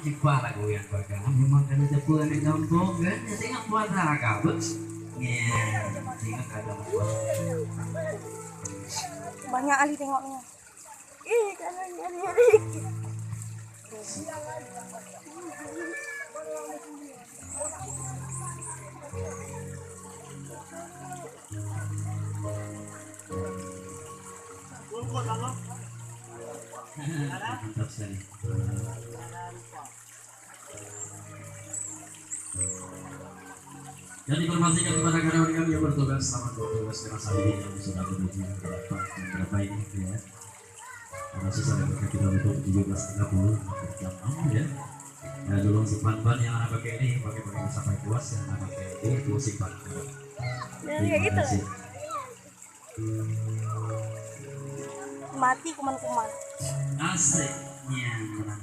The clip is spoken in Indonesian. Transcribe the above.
cipa lagu yang bakal memang kan cepuan yang gampang kan ya tengah puasa kabut ya tengah kadang banyak Ali tengoknya. Ih, kanan nyari. mantap sekali. Dan informasikan kepada karyawan kami yang bertugas selamat bertugas keras hari ini yang sudah menuju ke tempat yang terbaik ya. Karena sisa mereka kita untuk 17.30 jam 6 ya. Nah dulu simpan ban yang anak pakai ini pakai sampai puas yang anak pakai ini itu simpan. Ya gitu. Mati kuman-kuman. Asiknya menang.